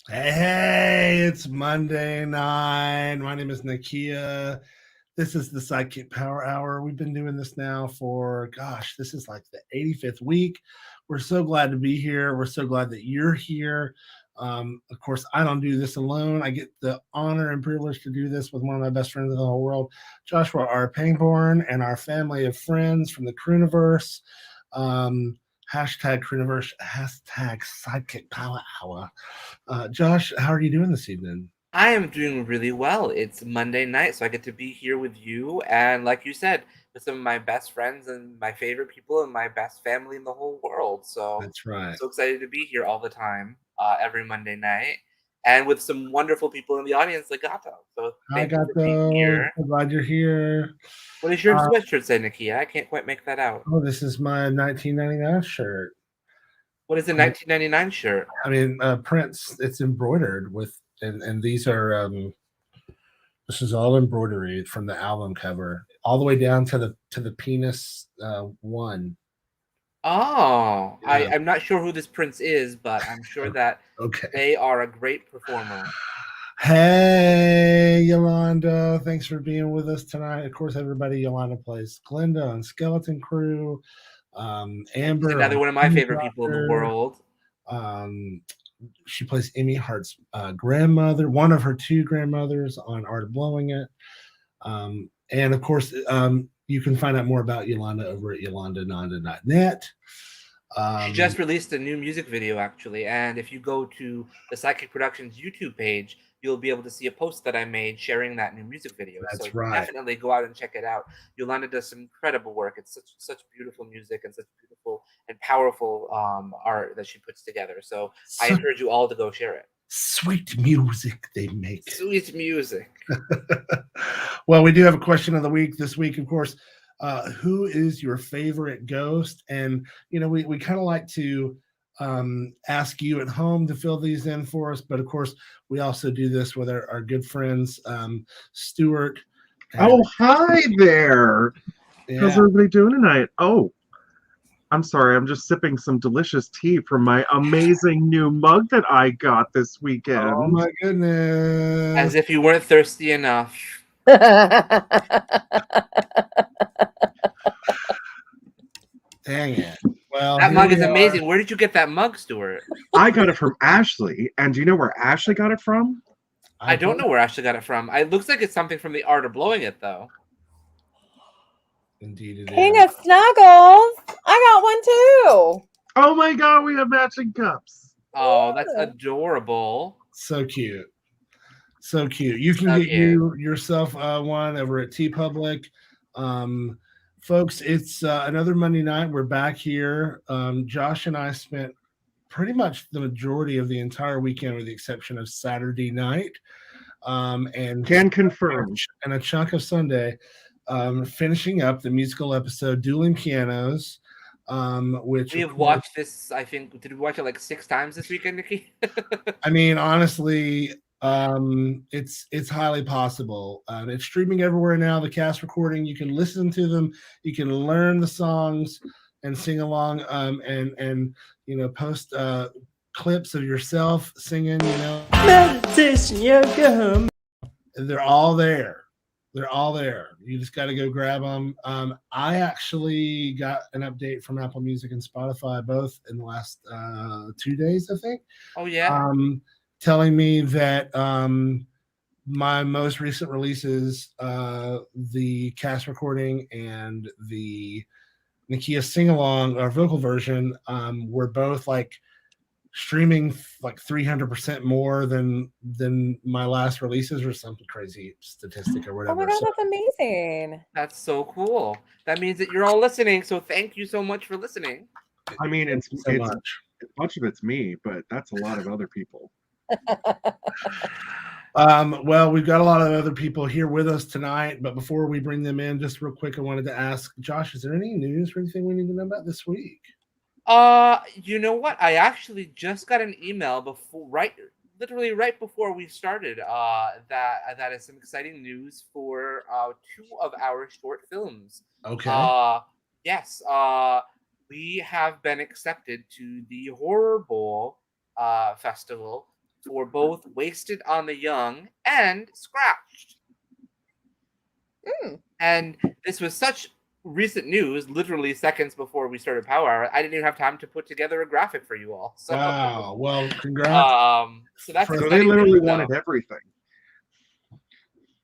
Hey, it's Monday night. My name is Nakia. This is the SideKick Power Hour. We've been doing this now for, gosh, this is like the 85th week. We're so glad to be here. We're so glad that you're here. Of course, I don't do this alone. I get the honor and privilege to do this with one of my best friends in the whole world, Joshua R. Pangborn, and our family of friends from the Crooniverse. Um, hashtag Crooniverse, hashtag Sidekick Power Hour. Josh, how are you doing this evening? I am doing really well. It's Monday night, so I get to be here with you. And like you said, with some of my best friends and my favorite people and my best family in the whole world. So That's I'm right. so excited to be here all the time, every Monday night. And with some wonderful people in the audience like Gato. So Hi, thank you for being Gato. here. So glad you're here. What does your Uh, sweatshirt say, Nakia? I can't quite make that out. this is my 1999 shirt. What is a I mean, 1999 shirt? Prince. It's embroidered with, and these are this is all embroidery from the album cover, all the way down to the penis one. Oh, Yeah. I'm not sure who this prince is, but I'm sure that Okay. they are a great performer. Hey, Yolanda. Thanks for being with us tonight. Of course, everybody, Yolanda plays Glinda on Skeleton Crew, She's Amber another on one of my Demon favorite people in the Doctor. world. Um, she plays Emmy Hart's grandmother, one of her two grandmothers on Art of Blowing It. And of course, you can find out more about Yolanda over at yolandananda.net. She Um, just released a new music video, actually, and if you go to the Psychic Productions YouTube page, you'll be able to see a post that I made sharing that new music video. So that's right. definitely go out and check it out. Yolanda does some incredible work. It's such beautiful music and such beautiful and powerful art that she puts together. So I So encourage you all to go share it. sweet music they make. Sweet music. Well, we do have a question of the week this week, of course. Who is your favorite ghost? And we kind of like to ask you at home to fill these in for us, but of course, we also do this with our good friends Stuart and Oh, hi there. How's yeah. everybody doing tonight? Oh, I'm sorry. I'm just sipping some delicious tea from my amazing new mug that I got this Oh weekend. my As goodness! if you weren't thirsty enough. Dang it! Well, That here mug we is are. amazing. Where did you get that mug, Stuart? I got it from Ashley. And do you know where Ashley got it from? I I don't don't know where Ashley got it from. It looks like it's something from the art of blowing it, though. indeed it King is. of Snuggles. I got one too. Oh my God, we have matching cups. Oh, that's Yeah. adorable. So cute. So cute. You can So get cute. yourself one over at T Public. Um, folks, it's another Monday night. We're back here. Josh and I spent pretty much the majority of the entire weekend, with the exception of Saturday night, and Can confirm. and a chunk of Sunday, finishing up the musical episode "Dueling Pianos," which We of have course, watched this, I think, did we watch it like 6 times this weekend, Nikki? I mean, honestly, it's highly possible. It's streaming everywhere now. The cast recording, you can listen to them, you can learn the songs and sing along, and post clips of yourself singing. Meditation yoga. They're all there. They're all there. You just got to go grab them. I actually got an update from Apple Music and Spotify both in the last 2 days, I think, Oh, yeah? um, telling me that my most recent releases, the cast recording and the Nakia sing along or vocal version, were both like streaming like 300% more than my last releases, or something crazy statistic or Oh my whatever. god, So that's amazing. That's so cool. That means that you're all listening, so thank you so much for listening. I mean, thank it's you so it's much. much of it's me, but that's a lot of other people. Well, we've got a lot of other people here with us tonight, but before we bring them in, just real quick, I wanted to ask Josh, is there any news or anything we need to know about this week? You know what? I actually just got an email literally right before we started, that is some exciting news for two of our short films. Okay. Uh, yes, we have been accepted to the Horror Bowl festival for both Wasted on the Young and Scratched. And this was such recent news, literally seconds before we started Power Hour. I didn't even have time to put together a graphic for you all. So, wow. Well, congrats. So that's So So they exciting literally news, though. wanted everything.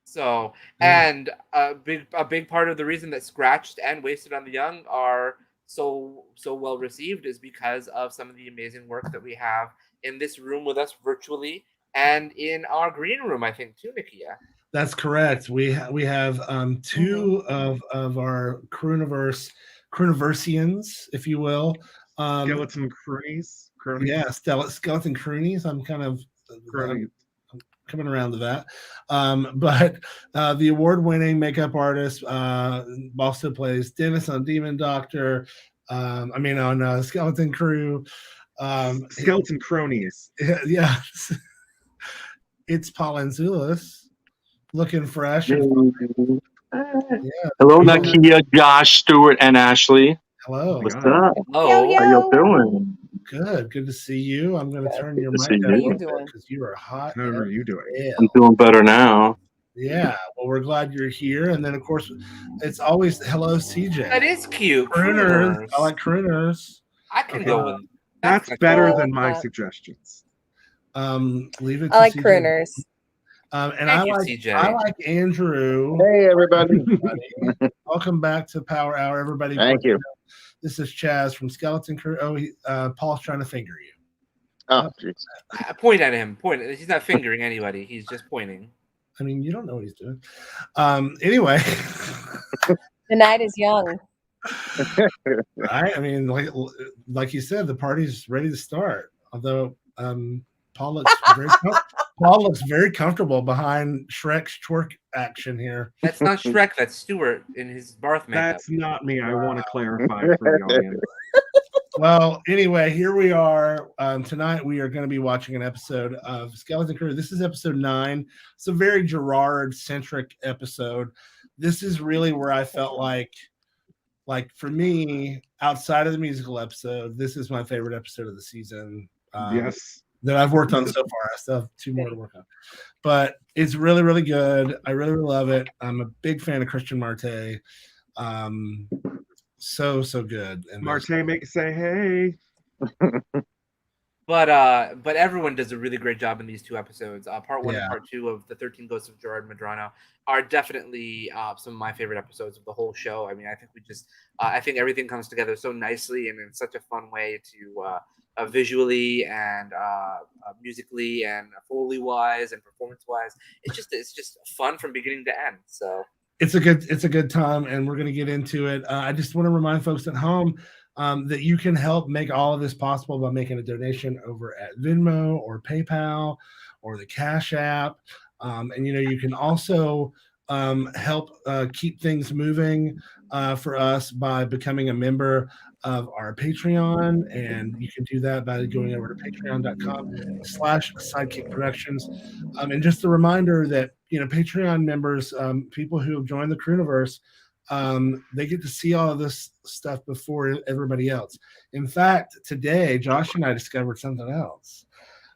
So, Yeah. and a big part of the reason that Scratched and Wasted on the Young are so well received is because of some of the amazing work that we have in this room with us virtually and in our green room, I think, too, Nakia. That's correct. We have two of our Cruniversians, if you will. Skeleton cronies. Yeah, skeleton croonies. I'm kind of coming around to that. But the award-winning makeup artist also plays Dennis on Demon Doctor. On Skeleton Crew. Skeleton cronies. Yeah. It's Paul Antzoulis, looking fresh. Yeah. Hello, Nakia, Josh, Stuart, and Ashley. Hello. What's up? Oh, How y'all doing? Good to see you. I'm going to turn your Good to mic see down you. because you are hot. How are you doing? I'm doing better now. Yeah. Well, we're glad you're here. And then, of course, it's always hello, CJ. that is cute. Crooners. I like crooners. I can go with That's not better cool. than my suggestions. Leave it to I like CJ. crooners. And Thank you, CJ. I like Andrew. Hey, everybody. Welcome back to Power Hour, everybody. Thank you. This is Chaz from Skeleton Crew. Paul's trying to finger you. Oh, jeez. Point at him. Point. He's not fingering anybody. He's just pointing. I mean, you don't know what he's doing. Anyway. The night is young. Right? I mean, like you said, the party's ready to start. Although Paul looks very comfortable behind Shrek's twerk action here. That's not Shrek. That's Stuart in his Barth makeup. That's not me. I want to clarify for the audience. Well, anyway, here we are. Tonight we are going to be watching an episode of Skeleton Crew. This is episode 9. It's a very Gerard-centric episode. This is really where I felt like for me, outside of the musical episode, this is my favorite episode of the season. Yes. That I've worked on so far. I still have 2 more to work on. But it's really, really good. I really, really love it. I'm a big fan of Christian Marte. So good. And Marte make say hey. But everyone does a really great job in these 2 episodes. Part 1 and Part 2 of the 13 Ghosts of Gerard Medrano are definitely some of my favorite episodes of the whole show. I mean, I think I think everything comes together so nicely and in such a fun way to visually and musically and Foley wise and performance wise. It's just fun from beginning to end. So it's a good time, and we're going to get into it. I just want to remind folks at home that you can help make all of this possible by making a donation over at Venmo or PayPal or the Cash App. And you can also help keep things moving for us by becoming a member of our Patreon, and you can do that by going over to patreon.com/sidekick productions. And just a reminder that Patreon members, people who have joined the Crewniverse, they get to see all of this stuff before everybody else. In fact, today Josh and I discovered something else.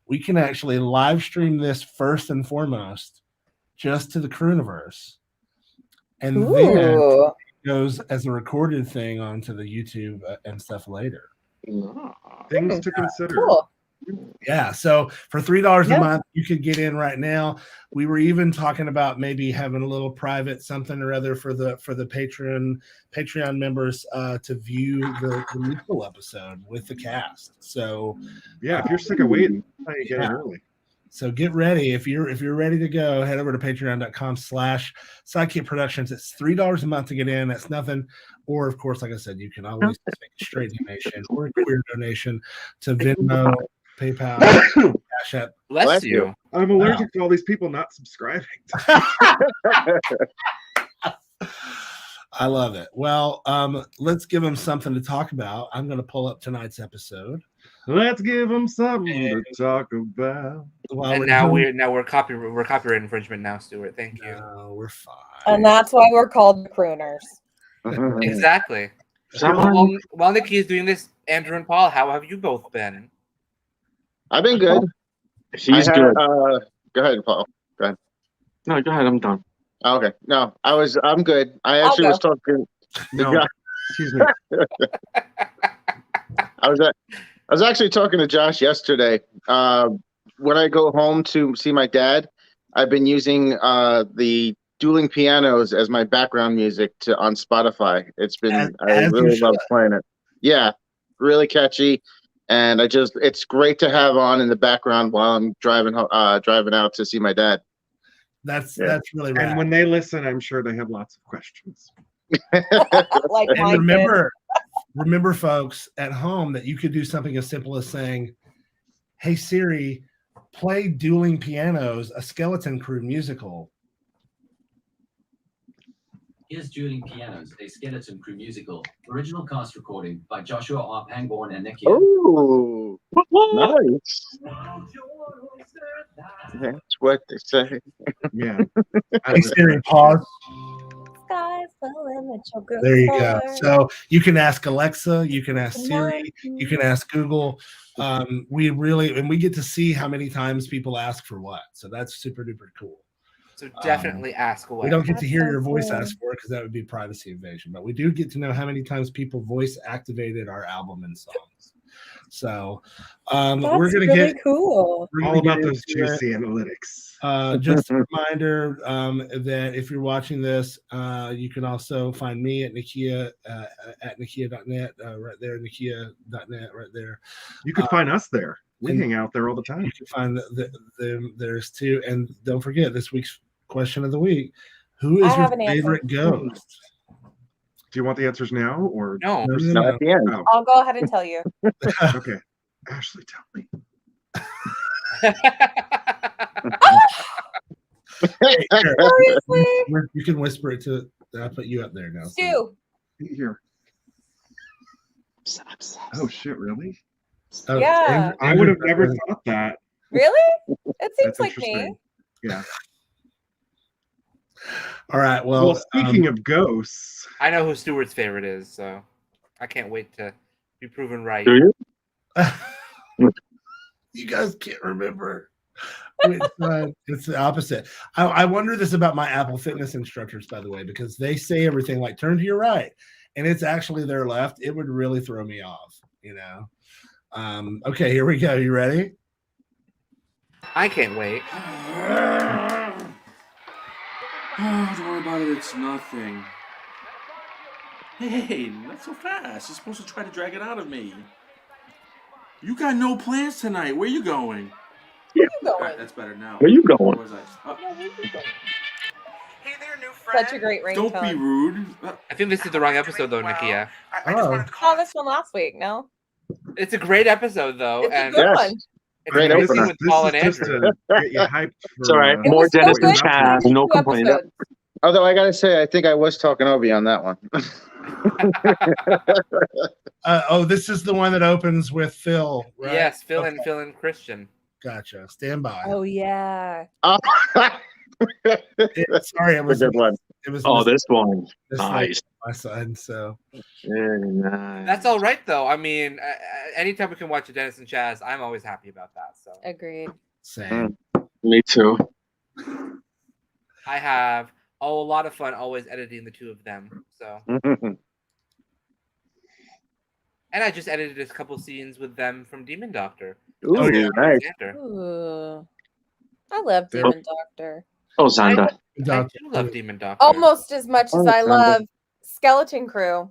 We can actually live stream this first and foremost just to the Crewniverse, and then it goes as a recorded thing onto the YouTube and stuff later. Things to consider. Cool. Yeah, so for $3 a month, you could get in right now. We were even talking about maybe having a little private something or other for the Patreon members to view the musical episode with the cast. So yeah, if you're sick of waiting, you get it early. So get ready. If you're ready to go, head over to patreon.com/sidekick productions. It's $3 a month to get in. That's nothing. Or of course, like I said, you can always make a straight donation or a queer donation to Venmo, PayPal, Cash App. Bless you. I'm allergic to all these people not subscribing. I love it. Well, let's give them something to talk about. I'm going to pull up tonight's episode. Let's give them something to talk about. And now we're copyright infringement now, Stuart. Thank you. No, we're fine. And that's why we're called the crooners. Exactly. While Nikki is doing this, Andrew and Paul, how have you both been? I've been good. He's good. Go ahead, Paul. No, go ahead. I'm done. Okay. No, I'm good. I I'll actually go. was talking. No, excuse me. I was actually talking to Josh yesterday. When I go home to see my dad, I've been using the dueling pianos as my background music on Spotify. It's been I As you really love should. playing it. Yeah, really catchy, and it's great to have on in the background while I'm driving out to see my dad. That's Yeah. really rad. And when they listen, I'm sure they have lots of questions. Like And mine did. remember, folks at home, that you could do something as simple as saying, "Hey Siri, play Dueling Pianos, a Skeleton Crew musical." Here's Dueling Pianos, a Skeleton Crew musical. Original cast recording by Joshua R. Pangborn and Nakia. Ooh, nice. That's what they say. Yeah. Hey Siri, pause. Sky's the limit, you'll go There you go. far. So you can ask Alexa, you can ask Siri, you can ask Google. We get to see how many times people ask for what. So that's super duper cool. So definitely ask away. We don't get to That's hear so your voice cool. ask for it because that would be privacy invasion, but we do get to know how many times people voice activated our album and songs. So That's we're gonna really get cool. we're All gonna about get those into it. juicy analytics. Just a reminder that if you're watching this, you can also find me at Nakia at Nakia.net, right there, Nakia.net, right there. You could find us there. We and- hang out there all the time. You can find there's two, and don't forget this week's question of the week: who is I your have an answer. favorite ghost? Do you want the answers now or No. No, at the end. Oh, I'll go ahead and tell you. okay. Ashley, tell me. Hey, here, Seriously? you can whisper it to. I'll put you up there now. Stu. Here. Oh shit, really? Oh, Yeah. I would have never thought that. Really? It seems That's like me. interesting. Yeah. All right. Well, Well, speaking of ghosts, I know who Stuart's favorite is, so I can't wait to be proven right. Do you? you guys can't remember. It's the opposite. I wonder this about my Apple Fitness instructors, by the way, because they say everything like turn to your right, and it's actually their left. It would really throw me off, you know. Okay, here we go. You ready? I can't wait. Oh, don't worry about it. It's nothing. Hey, not so fast. You're supposed to try to drag it out of me. You got no plans tonight. Where you going? Where you All right, going? that's better now. Where you Where going? was I? Oh, Yeah, where you going? Hey there, new friend. Such a great don't be ringtone. rude. I think this is the wrong episode, though, Nakia. I just wanted to Saw call. this one last week, no? It's a great episode, though, It's a and good Yes. one. it's Great amazing opener. with Paul and just Andrew. to get you hyped. It's all right. For, It More was so Dennis and good. Chaz. No Two complaint. episodes. Although I gotta say, I think I was talking Obi on that one. This is the one that opens with Phil, right? Yes, Phil Okay, and Christian. Gotcha. Stand by. Oh yeah. Sorry, it a was good one. It was Oh, this one. this Nice. my son. So Very nice. That's all right, though. I mean, anytime we can watch a Dennis and Chaz, I'm always happy about that. So Agreed. same. Me too. I have a lot of fun always editing the two of them. So, and I just edited a couple scenes with them from Demon Doctor. Ooh, Oh, yeah. nice. Alexander. Ooh. I love Demon Doctor. Oh, Xanda. I Doctor. do love Demon Doctor. Almost as much as I love Skeleton Crew.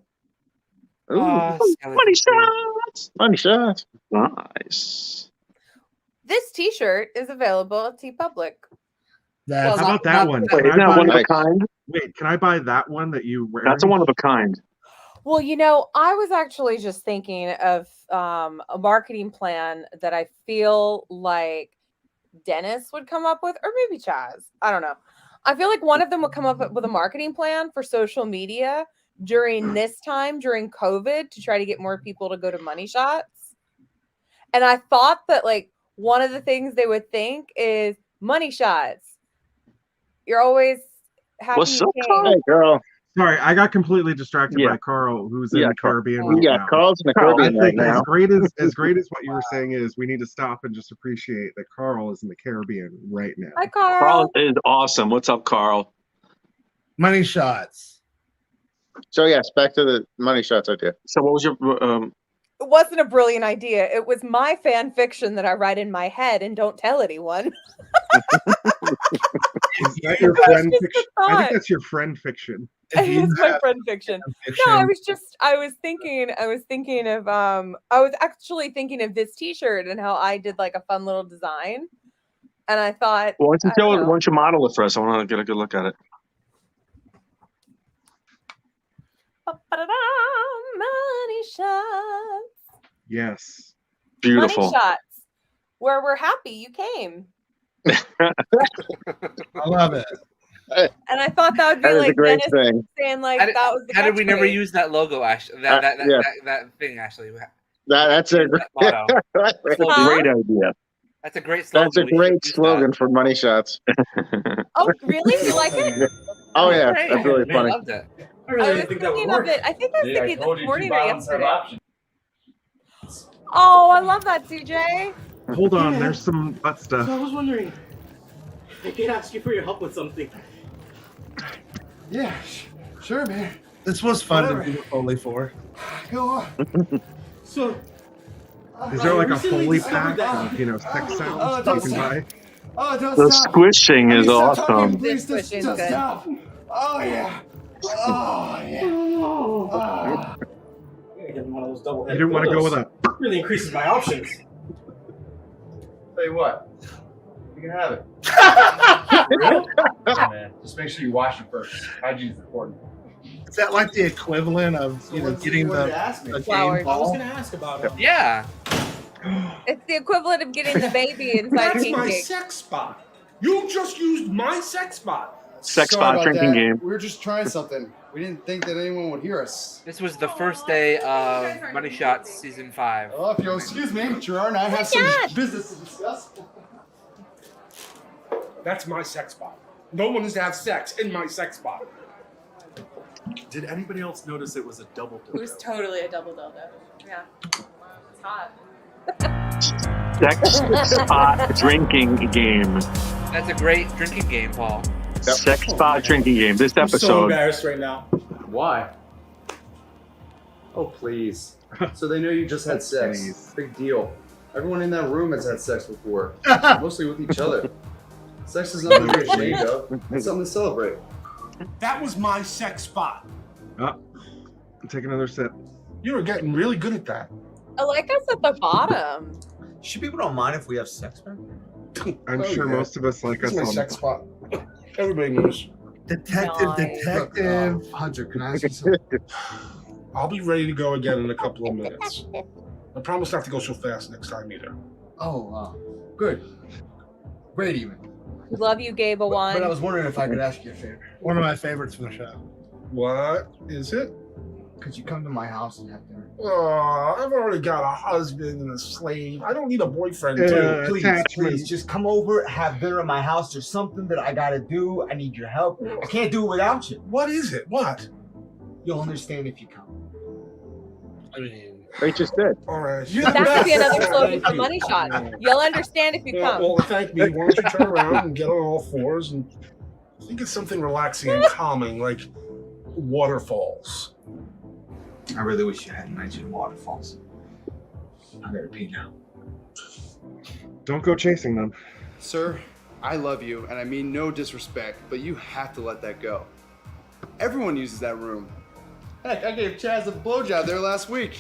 Ooh, Money shots. funny shot. Nice. This T-shirt is available at TeePublic. That's how about that one? Wait, Can isn't I that one of buy- a kind? Wait, can I buy that one that you wear? That's a one of a kind. Well, I was actually just thinking of a marketing plan that I feel like Dennis would come up with, or maybe Chaz. I don't know. I feel like one of them would come up with a marketing plan for social media during this time, during COVID, to try to get more people to go to money shots. And I thought that one of the things they would think is money shots. You're always happy What's you up, came. Carl? Hey, girl. Sorry, I got completely distracted Yeah. by Carl, who's in the Caribbean right Yeah, now. Carl's in the Carl, I Caribbean right think now. as great as what you were saying is, we need to stop and just appreciate that Carl is in the Caribbean right now. Hi, Carl. Carl is awesome. What's up, Carl? Money shots. So yes, back to the money shots idea. So what was your It wasn't a brilliant idea. It was my fan fiction that I write in my head and don't tell anyone. Is that your friend just a fiction? I thought. think that's your friend fiction. It's my friend fiction. Fiction. No, I was thinking of I was actually thinking of this t-shirt and how I did like a fun little design. And I thought, why I don't know. don't you model it for us? I want to get a good look at it. Ba-ba-da-da, money shots. Yes. Beautiful. Money shots. Where we're happy you came. I love it. And I thought that would be That is like a great Dennis thing. saying like How did, that was the how did we never catchphrase. use that logo, Ash? That Yeah. that thing, Ashley. That's a That motto. Huh? Great idea. That's a great slogan. that's a We should great use slogan for money shots. Oh, really? You like it? Oh that. yeah, Great. that's really Man, I funny. loved it. I I really was didn't think that would thinking of work. it. I think I was Yeah, I thinking told this you morning two or bottoms have yesterday. options. Oh, I love that, CJ. Hold on, there's some butt stuff. So I was wondering, I could ask you for your help with something. Yeah, sure, man. This was fun Whatever. to do Foley for. Go on. So, Is there like a recently Foley discovered pack that- of, sex sounds Oh, you don't can stop. buy? Oh, don't The stop. squishing Please is stop talking, awesome. please This just is good. stop. Oh yeah. Oh yeah. Oh. I'm gonna get one of those double You headed didn't want to go with dildos. a. Really increases my options. Tell you what, you can have it. Real? Oh, man. Just make sure you wash it first. Hygiene's important. Is that like the equivalent of getting the ask me. Flowers. game I was ball? gonna ask about it. Yeah. It's the equivalent of getting the baby inside That's King my Cake. sex spot. You just used my sex spot. Sex Sorry spot about drinking that. game. We were just trying something. We didn't think that anyone would hear us. This was the first day of Money Shots season 5. Oh, if you'll excuse me, Gerard and I have some business to discuss. That's my sex spot. No one is to have sex in my sex spot. Did anybody else notice it was a double dildo? It was totally a double dildo. Yeah. It's hot. Sex spot drinking game. That's a great drinking game, Paul. Sex spot drinking game. This I'm so episode. embarrassed right now. Why? Oh, please. So they know you just had sex. Please. Big deal. Everyone in that room has had sex before, mostly with each other. Sex is nothing to be ashamed of. It's something to celebrate. That was my sex spot. Take another sip. You were getting really good at that. I like us at the bottom. Should people don't mind if we have sex, man? I'm sure most of us like That's us my on. sex spot. Everybody knows. Detective, Nice. detective. Hunter, can I ask you something? I'll be ready to go again in a couple of minutes. I promise not to go so fast next time either. Oh, good. Great, even. We love you, Gabe Awan. But I was wondering if I could ask you a favor. One of my favorites from the show. What is it? Could you come to my house and have dinner? Oh, I've already got a husband and a slave. I don't need a boyfriend too. Please, Please, just come over, have dinner at my house. There's something that I gotta do. I need your help. I can't do it without you. What is it? What? You'll understand if you come. I mean, They just did. All right. That could be another slogan for Money Shot. You'll understand if you Well, come. well, thank me. Why don't you turn around and get on all fours and think of something relaxing and calming, like waterfalls. I really wish you hadn't mentioned waterfalls. I gotta pee now. Don't go chasing them. Sir, I love you, and I mean no disrespect, but you have to let that go. Everyone uses that room. Heck, I gave Chaz a blowjob there last week.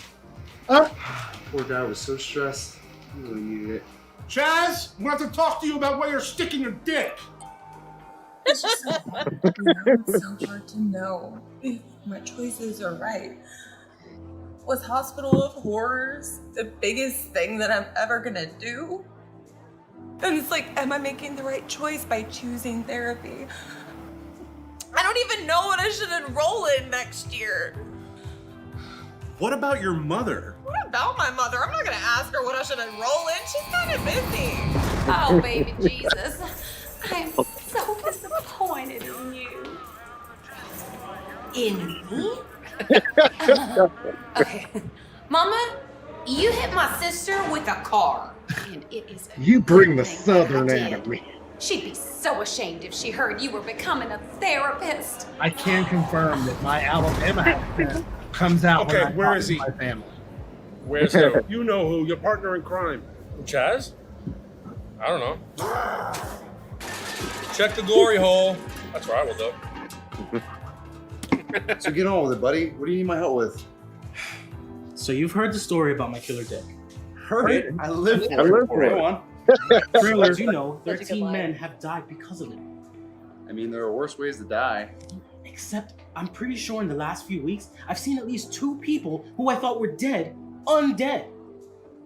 Poor guy was so stressed. He really needed it. Chaz, I want to talk to you about where you're sticking your dick. It's just so hard to know if my choices are right. Was Hospital of Horrors the biggest thing that I'm ever gonna do? And it's like, am I making the right choice by choosing therapy? I don't even know what I should enroll in next year. What about your mother? What about my mother? I'm not gonna ask her what I should enroll in. She's kind of busy. Oh, baby Jesus. I'm so disappointed in you. In me? Okay. Mama, you hit my sister with a car. And it is a You bring the good thing southern I out did. of me. She'd be so ashamed if she heard you were becoming a therapist. I can confirm that my Alabama accent comes out when Okay, I where talk is to he? my family. Where's who? You know who? Your partner in crime. Chaz? I don't know. Check the glory hole. That's where I will go. So get on with it, buddy. What do you need my help with? So you've heard the story about my killer dick. Heard it? I live for I it. live for Go it. on. So as you know, Such a good 13 line. men have died because of it. I mean, there are worse ways to die. Except I'm pretty sure in the last few weeks, I've seen at least 2 people who I thought were dead, undead.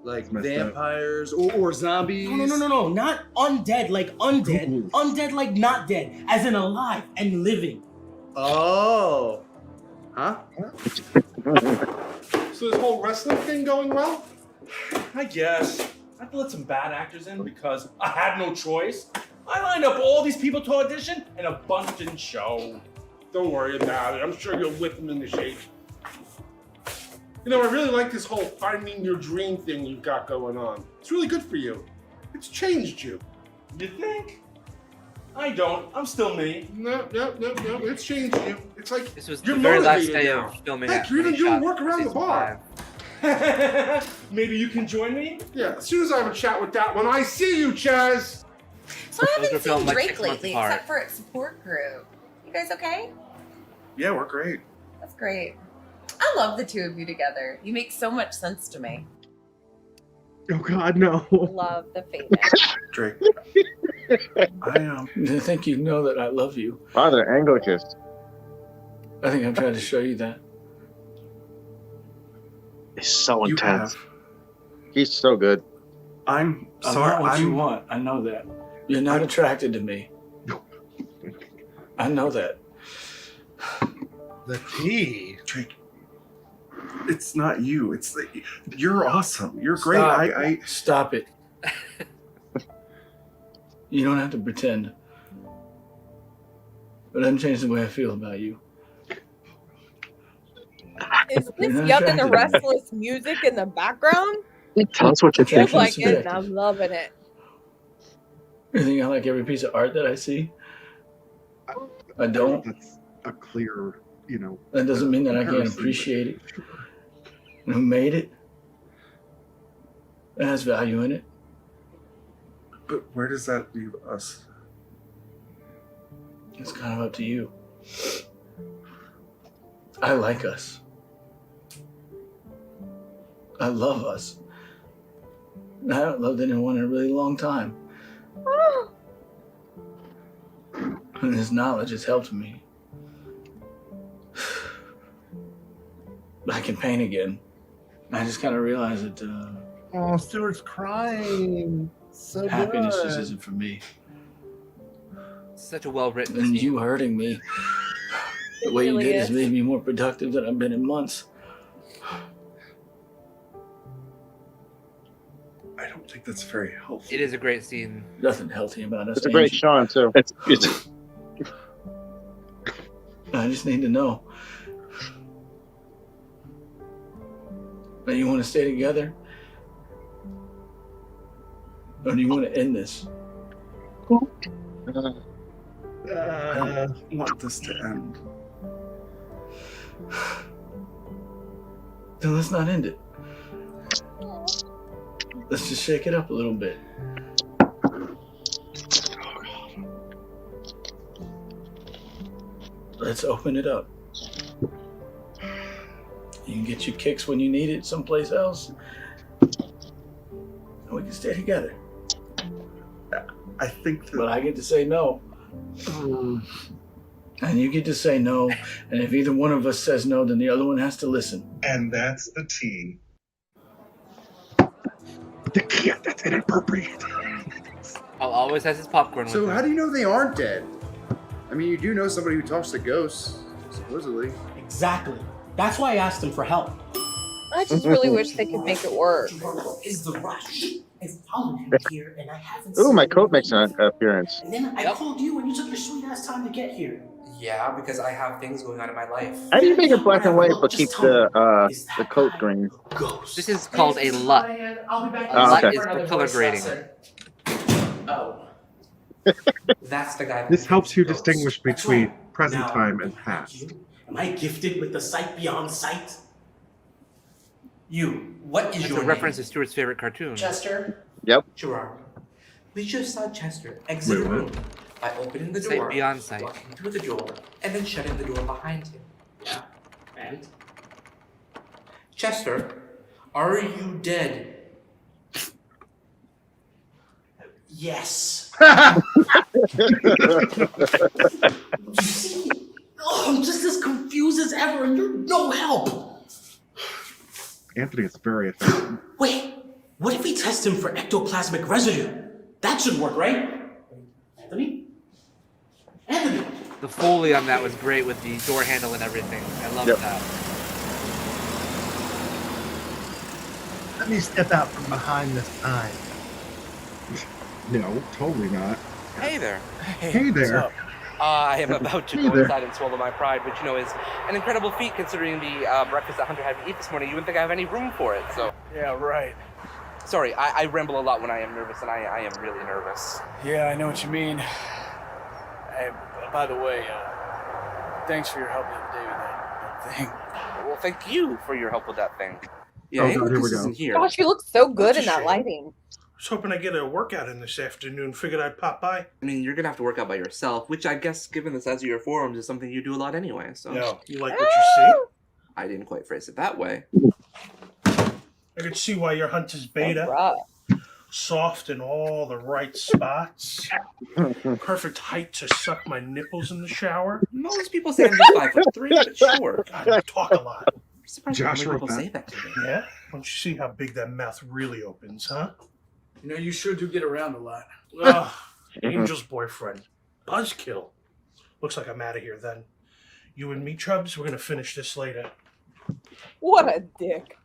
Like messed up. vampires or zombies. No, not undead like undead. Undead like not dead, as in alive and living. Oh. Huh? So this whole wrestling thing going well? I guess. I had to let some bad actors in because I had no choice. I lined up all these people to audition and a bunch didn't show. Don't worry about it. I'm sure you'll whip them into shape. You know, I really like this whole finding your dream thing you've got going on. It's really good for you. It's changed you. You think? I don't. I'm still me. No. It's changed you. It's like This was you're the very last motivated day now. of filming. Heck, at you're even Money doing Shot work around the season bar. 5. Maybe you can join me? Yeah, as soon as I have a chat with that one, I see you, Chaz. So I Those were haven't seen filmed, like, Drake 6 months lately, apart. except for at support group. You guys okay? Yeah, we're great. That's great. I love the two of you together. You make so much sense to me. Oh God, no. Love the famous. Drake. I think you know that I love you. Father Anglicus. I think I'm trying to show you that. It's so You intense. have. He's so good. I'm sorry, not what you I'm- want. I know that. You're not attracted to me. I know that. The tea. Drake. It's not you. It's the, you're awesome. You're great. Stop. Stop it. You don't have to pretend. But it doesn't change the way I feel about you. Is You're this not Young and the attracted to me. Restless music in the background? Tell us what you Feels think. like it, and I'm loving it. You think I like every piece of art that I see? I don't. That's a clear, you know. That doesn't mean that I can't comparison, appreciate it. And who made it? It has value in it. But where does that leave us? It's kind of up to you. I like us. I love us. I haven't loved anyone in a really long time. And this knowledge has helped me. I can paint again. I just kind of realized that Oh, Stuart's crying. So happiness good. just isn't for me. Such a well written. And you hurting me the way you really did has is. made me more productive than I've been in months. I don't think that's very helpful. It is a great scene. Nothing healthy about us. It's a great Angie. Sean too. It's I just need to know. Now you want to stay together? Or do you want to end this? I don't want this to end. Then let's not end it. Let's just shake it up a little bit. Let's open it up. You can get your kicks when you need it someplace else. And we can stay together. I think that. But I get to say no. And you get to say no. And if either one of us says no, then the other one has to listen. And that's the tea. that's inappropriate. I'll always has his popcorn So with how him. do you know they aren't dead? I mean, you do know somebody who talks to ghosts, supposedly. Exactly. That's why I asked him for help. I just really wish they could make it work. Is the rush. I followed him here and I haven't Ooh, seen my him coat makes yet. an appearance. And then I called you and you took your sweet ass time to get here. Yeah, because I have things going on in my life. How do you make it black and white but keep the coat green? This is called a LUT. Oh, LUT okay. is for color grading. Oh. That's the guy. This helps you distinguish between present time and past. Am I gifted with the sight beyond sight? What is your reference to Stuart's favorite cartoon? Chester. Yep. Gerard. We just saw Chester exit the room by opening the door, beyond sight, walking through the door, and then shutting the door behind him. Yeah. And? Chester, are you dead? Yes. You see? Oh, I'm just as confused as ever, and you're no help. Anthony is very effective. Wait, what if we test him for ectoplasmic residue? That should work, right? Anthony? Anthony! The Foley on that was great with the door handle and everything. I love that. Let me step out from behind this sign. No, totally not. Hey there. Hey there. I am about to Hey go there. inside and swallow my pride, which, you know, is an incredible feat considering the breakfast that Hunter had me eat this morning. You wouldn't think I have any room for it, so. Yeah, right. Sorry, I ramble a lot when I am nervous, and I am really nervous. Yeah, I know what you mean. Hey, by the way, thanks for your help the other day with that thing. Well, thank you for your help with that thing. Yeah, Oh, God, here we Lucas go. isn't here. Gosh, you look so good That's in a that shame. lighting. I was hoping I'd get a workout in this afternoon. Figured I'd pop by. I mean, you're gonna have to work out by yourself, which I guess, given the size of your forearms, is something you do a lot anyway. So. No, you like what you see? I didn't quite phrase it that way. I could see why your hunt is beta. Soft in all the right spots. Perfect height to suck my nipples in the shower. Most people say I'm just 5'3", but sure. God, I talk a lot. Surprised how many Joshua people Pat. say that to me. Yeah? Don't you see how big that mouth really opens, huh? You know, you sure do get around a lot. Ugh, Angel's boyfriend. Buzzkill. Looks like I'm out of here then. You and me, Chubbs, we're gonna finish this later. What a dick.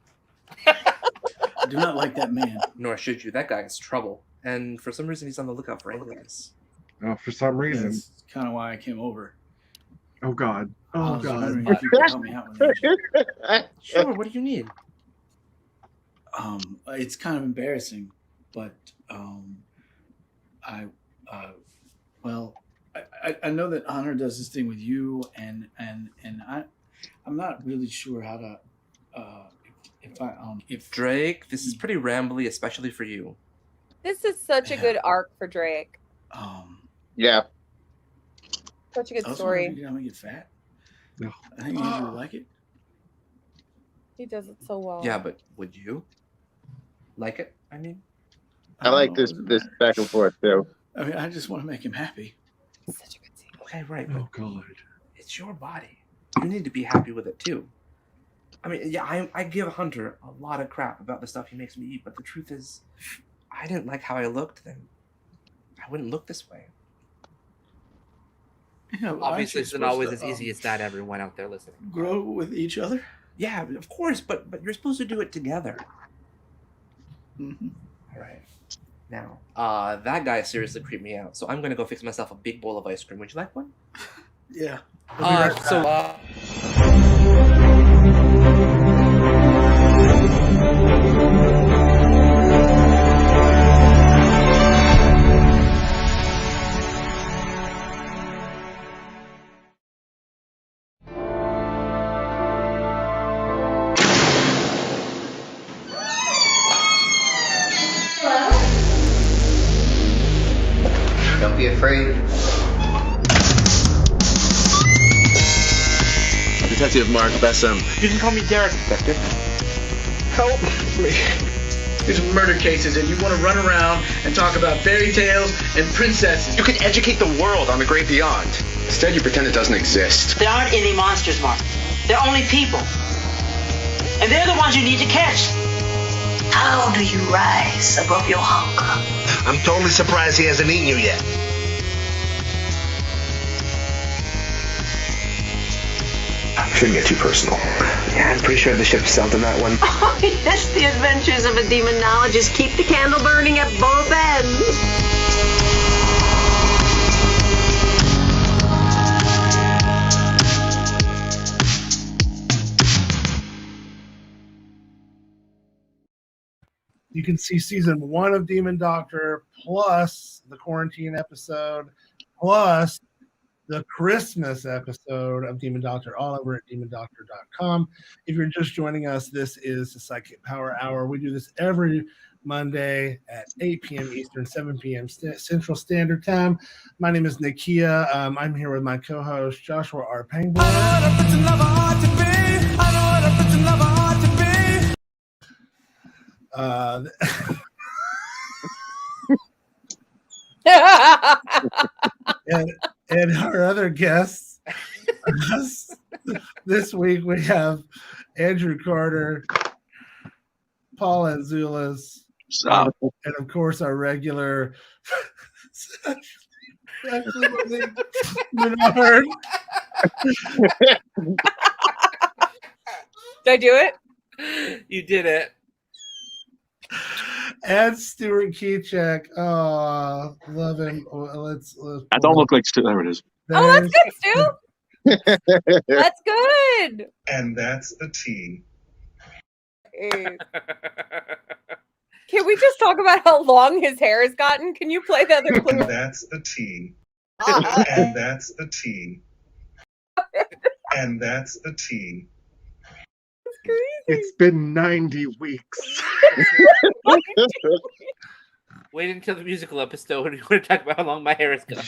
I do not like that man. Nor should you. That guy is trouble. And for some reason, he's on the lookout for aliens. Oh, for some reason. That's kind of why I came over. Oh, God. Oh, I was God. wondering if you could help me out with that. Sure, what do you need? It's kind of embarrassing, but I know that Honor does this thing with you, and I'm not really sure how to if Drake, this is pretty rambly, especially for you. This is such a good arc for Drake. Yeah. Such a good I was story. wondering if I'm gonna get fat. No. I think you really like it. He does it so well. Yeah, but would you like it? I mean, I like this back and forth too. I mean, I just want to make him happy. Such a good scene. okay, right. Oh, God. It's your body. You need to be happy with it too. I mean, yeah, I give Hunter a lot of crap about the stuff he makes me eat, but the truth is, I didn't like how I looked then. I wouldn't look this way. Yeah, well, Obviously, it's not always as supposed to, easy as that, everyone out there listening. Grow with each other. Yeah, of course, but you're supposed to do it together. Mm-hmm. All right. Now, that guy seriously creeped me out, so I'm gonna go fix myself a big bowl of ice cream. Would you like one? Yeah. Don't be afraid. Detective Mark Bessem. You can call me Derek, Detective. Help me. These are murder cases, and you want to run around and talk about fairy tales and princesses. You can educate the world on the great beyond. Instead, you pretend it doesn't exist. There aren't any monsters, Mark. They're only people. And they're the ones you need to catch. How do you rise above your hunger? I'm totally surprised he hasn't eaten you yet. Shouldn't get too personal. Yeah, I'm pretty sure the ship sailed in that one. Oh, yes, the adventures of a demonologist. Keep the candle burning at both ends. You can see season 1 of Demon Doctor, plus the quarantine episode, plus the Christmas episode of Demon Doctor, all over at demondoctor.com. If you're just joining us, this is the Sidekick Power Hour. We do this every Monday at 8 p.m. Eastern, 7 p.m. Central Standard Time. My name is Nakia. I'm here with my co-host, Joshua R. Pangborn. And our other guests this week, we have Andrew Carter, Paul Antzoulis, and of course our regular Ashley Monique Menard. Did I do it? You did it. And Stuart Kiczek. Oh, love him. Let's I don't look like Stu. There it is. Oh, that's good, Stu. That's good. And that's the tea. Hey. Can we just talk about how long his hair has gotten? Can you play the other clip? And that's the tea. And that's the tea. And that's the tea. It's been 90 weeks. Wait until the musical episode when you want to talk about how long my hair is gone.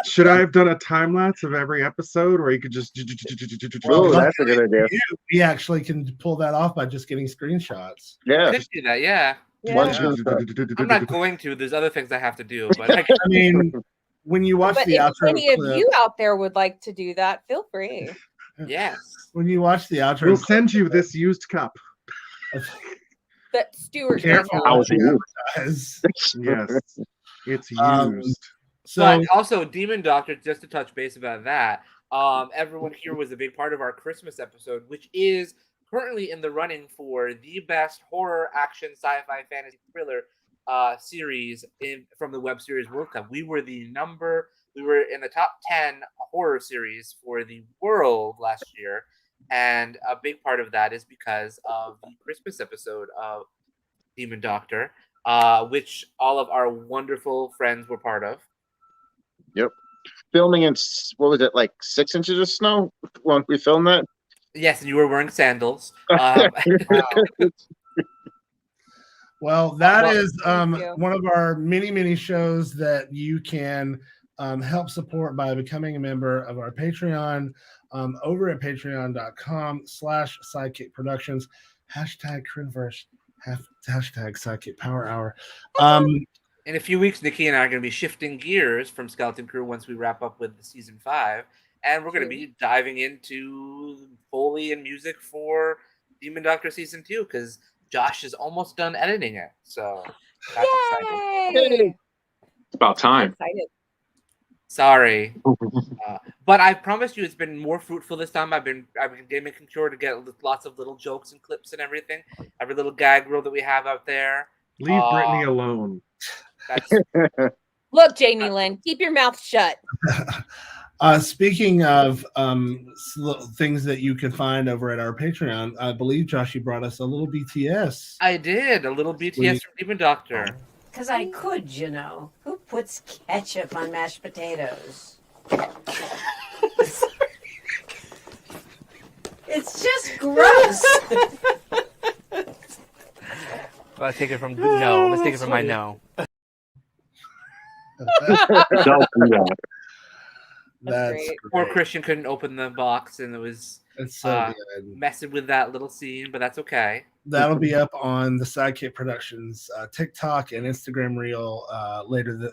Should I have done a time lapse of every episode where you could just? Oh, that's a good idea. We actually can pull that off by just getting screenshots. Yeah, Could do that. Yeah. I'm not going to. There's other things I have to do. But I mean, when you watch But the if outro any of clip, you out there would like to do that, feel free. Yes. When you watch the outro, We'll send you this used cup. That Stuart Careful. Yes, it's used. But also, Demon Doctor, just to touch base about that, everyone here was a big part of our Christmas episode, which is currently in the running for the best horror, action, sci-fi, fantasy, thriller series from the web series World Cup. We were in the top 10 horror series for the world last year. And a big part of that is because of the Christmas episode of Demon Doctor, which all of our wonderful friends were part of. Yep. Filming in, what was it, like 6 inches of snow when we filmed that? Yes, and you were wearing sandals. Well, that is one of our many, many shows that you can help support by becoming a member of our Patreon over at patreon.com/sidekick productions, #Crinverse, #Sidekick Power Hour. In a few weeks, Nikki and I are going to be shifting gears from Skeleton Crew once we wrap up with season 5. And we're going to be diving into Foley and music for Demon Doctor season 2 because Josh is almost done editing it. So that's exciting. It's about time. Sorry. But I promise you it's been more fruitful this time. I've been making sure to get lots of little jokes and clips and everything. Every little gag reel that we have out there. Leave Brittany alone. Look, Jamie Lynn, keep your mouth shut. Speaking of things that you can find over at our Patreon, I believe, Josh, you brought us a little BTS. I did. A little BTS from Demon Doctor. Because I could, you know. Who puts ketchup on mashed potatoes? It's just gross. Let's take it from no. Let's take it from my no. Don't do that. That's poor Christian couldn't open the box, and it was messing with that little scene, but that's okay. That'll be up on the Sidekick Productions TikTok and Instagram reel later,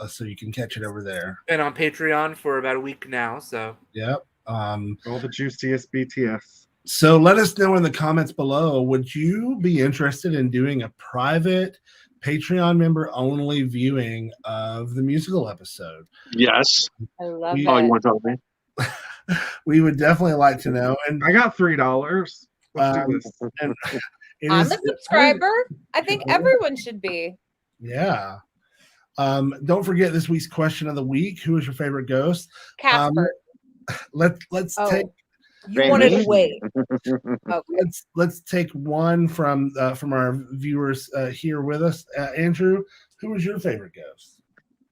so you can catch it over there. And on Patreon for about a week now. So yep, all the juiciest BTS. So let us know in the comments below. Would you be interested in doing a private Patreon member only viewing of the musical episode? Yes. I love you want to tell me? We would definitely like to know. And I got $3. I'm a subscriber. I think everyone should be. Yeah. Don't forget this week's question of the week. Who is your favorite ghost? Casper. Let's take You wanted to wait. Let's take one from our viewers here with us. Andrew, who was your favorite ghost?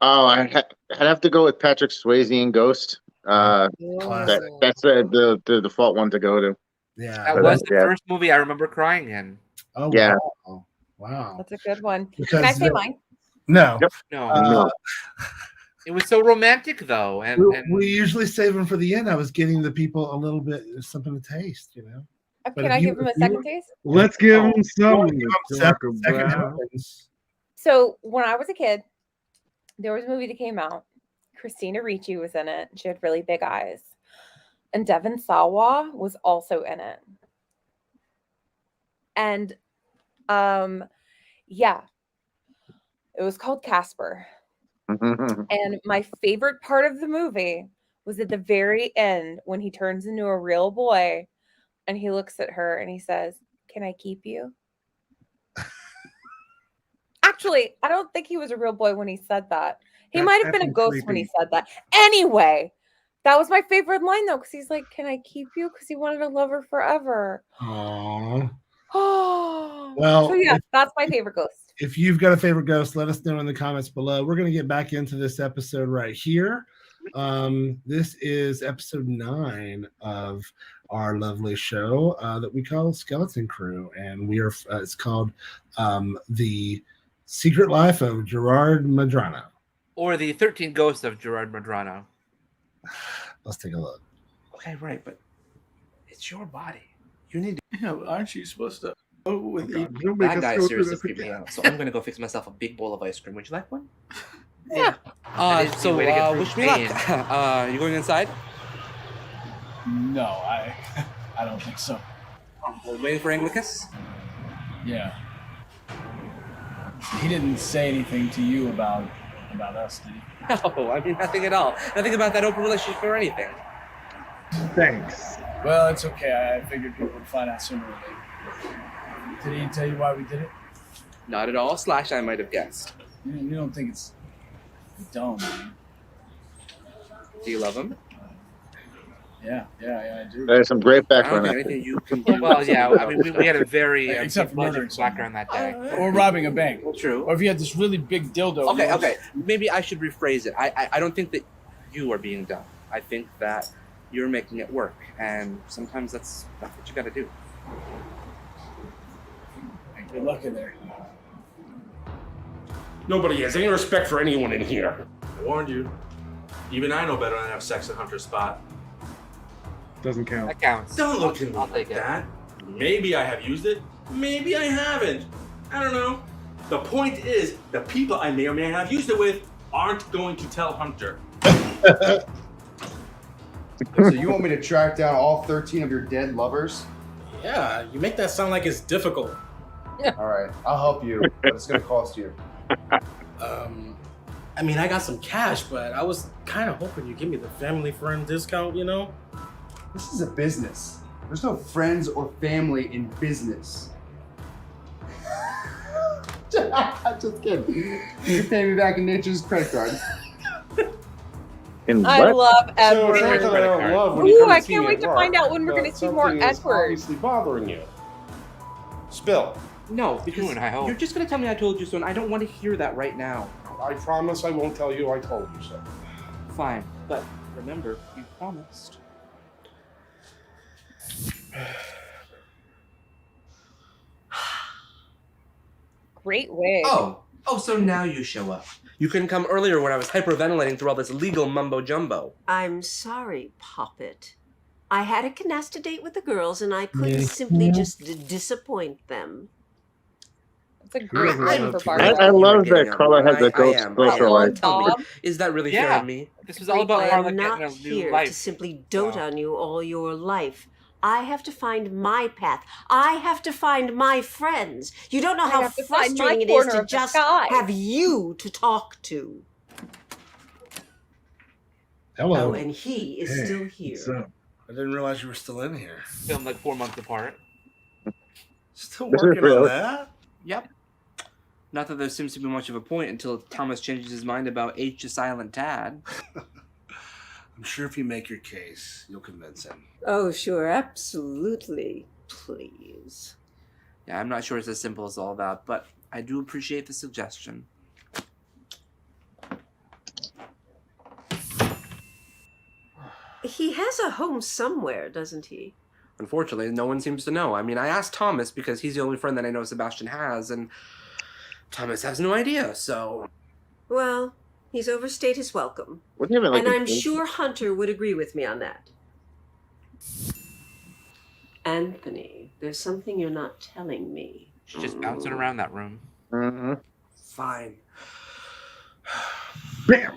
Oh, I'd have to go with Patrick Swayze in Ghost. That's the default one to go to. Yeah, That was the first movie I remember crying in. Oh, yeah. Wow. That's a good one. Because Can I say mine? No. No. It was so romantic, though. And we usually save them for the end. I was getting the people a little bit something to taste, you know. Can I give him a second taste? Let's give him something to talk second about. So when I was a kid, there was a movie that came out. Christina Ricci was in it. She had really big eyes. And Devon Sawa was also in it. And yeah, it was called Casper. And my favorite part of the movie was at the very end when he turns into a real boy and he looks at her and he says, "Can I keep you?" Actually, I don't think he was a real boy when he said that. He might have been a ghost when he said that. Anyway, that was my favorite line though, because he's like, "Can I keep you?" Because he wanted to love her forever. Aww. Oh, Well, so yeah, that's my favorite ghost. If you've got a favorite ghost, let us know in the comments below. We're going to get back into this episode right here. This is episode 9 of our lovely show that we call Skeleton Crew, and we are it's called The Secret Life of Gerard Medrano. Or the 13 Ghosts of Gerard Medrano. Let's take a look. Okay, right, but it's your body. You need to. Yeah, aren't you supposed to? Oh, with That guy seriously creeped me out. So I'm gonna go fix myself a big bowl of ice cream. Would you like one? Yeah. So wish me luck. You going inside? No, I don't think so. We're waiting for Anglicus? Yeah. He didn't say anything to you about us, did he? No, I mean nothing at all. Nothing about that open relationship or anything. Thanks. Well, it's okay. I figured people would find out sooner or later. Did he tell you why we did it? Not at all. / I might have guessed. You don't think it's dumb, man? Do you love him? Yeah, I do. There's some great I don't background. think anything you can. Well, yeah. I mean, we had a very Except for murdering background that day. Or robbing a bank. True. Or if you had this really big dildo. Okay. Maybe I should rephrase it. I don't think that you are being dumb. I think that you're making it work, and sometimes that's what you got to do. Good luck in there. Nobody has any respect for anyone in here. I warned you. Even I know better than to have sex at Hunter's spot. Doesn't count. That counts. Don't look at me I'll like take it. that. Maybe I have used it. Maybe I haven't. I don't know. The point is, the people I may or may not have used it with aren't going to tell Hunter. So you want me to track down all 13 of your dead lovers? Yeah, you make that sound like it's difficult. All right, I'll help you, but it's gonna cost you. I mean, I got some cash, but I was kind of hoping you'd give me the family friend discount, you know? This is a business. There's no friends or family in business. Just kidding. You pay me back in nature's credit card. I love Edward. So, I don't love when you Ooh, come I and see can't me wait at to work, find out when we're going to see more something is Edward. obviously bothering you. Spill. No, because and I hope. You're just going to tell me I told you so, and I don't want to hear that right now. I promise I won't tell you I told you so. Fine, but remember, you promised. Great wig. Oh, so now you show up. You couldn't come earlier when I was hyperventilating through all this legal mumbo jumbo. I'm sorry, Poppet. I had a canasta date with the girls, and I couldn't simply just disappoint them. It's a great name for I Barbara. love that Carla has a ghost social life. Is that really fair to me? This was all about I Carla am getting not a new here life. to simply dote on you all your life. I have to find my path. I have to find my friends. You don't know I how have to find my frustrating it is corner to of the just sky. have you to talk to. Hello. Oh, and he is still here. I didn't realize you were still in here. Filmed like 4 months apart. Still Is it working on really? that? Yep. Not that there seems to be much of a point until Thomas changes his mind about H to silent Tad. I'm sure if you make your case, you'll convince him. Oh, sure, absolutely. Please. Yeah, I'm not sure it's as simple as all that, but I do appreciate the suggestion. He has a home somewhere, doesn't he? Unfortunately, no one seems to know. I mean, I asked Thomas because he's the only friend that I know Sebastian has, and Thomas has no idea, so... Well, he's overstayed his welcome. Like and I'm sure Hunter would agree with me on that. Anthony, there's something you're not telling me. She's just bouncing around that room. Mm-hmm. Fine. Bam!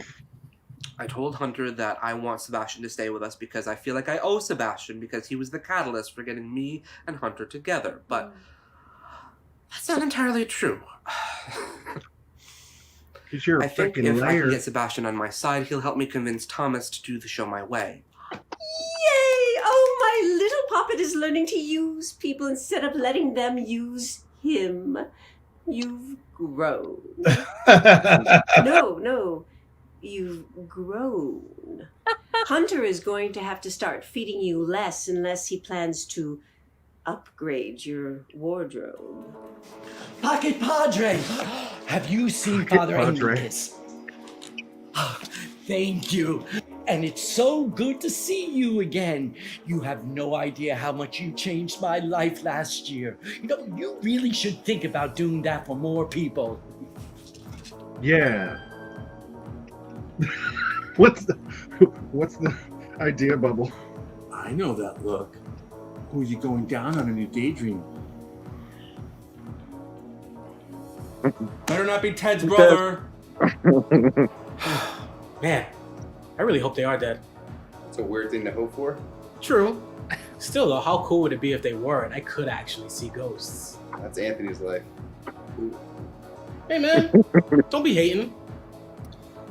I told Hunter that I want Sebastian to stay with us because I feel like I owe Sebastian because he was the catalyst for getting me and Hunter together. But that's not entirely true. You're I think freaking if I can liar. get Sebastian on my side, he'll help me convince Thomas to do the show my way. Yay! Oh, my little puppet is learning to use people instead of letting them use him. You've grown. No. You've grown. Hunter is going to have to start feeding you less unless he plans to upgrade your wardrobe. Pocket Padre! Have you seen Father Padre. Enriquez? Thank you. And it's so good to see you again. You have no idea how much you changed my life last year. You know, you really should think about doing that for more people. Yeah. What's the idea, Bubble? I know that look. Who are you going down on a new daydream? Better not be Ted's brother. Man, I really hope they are dead. It's a weird thing to hope for. True. Still, though, how cool would it be if they were and I could actually see ghosts? That's Anthony's life. Hey, man, don't be hating.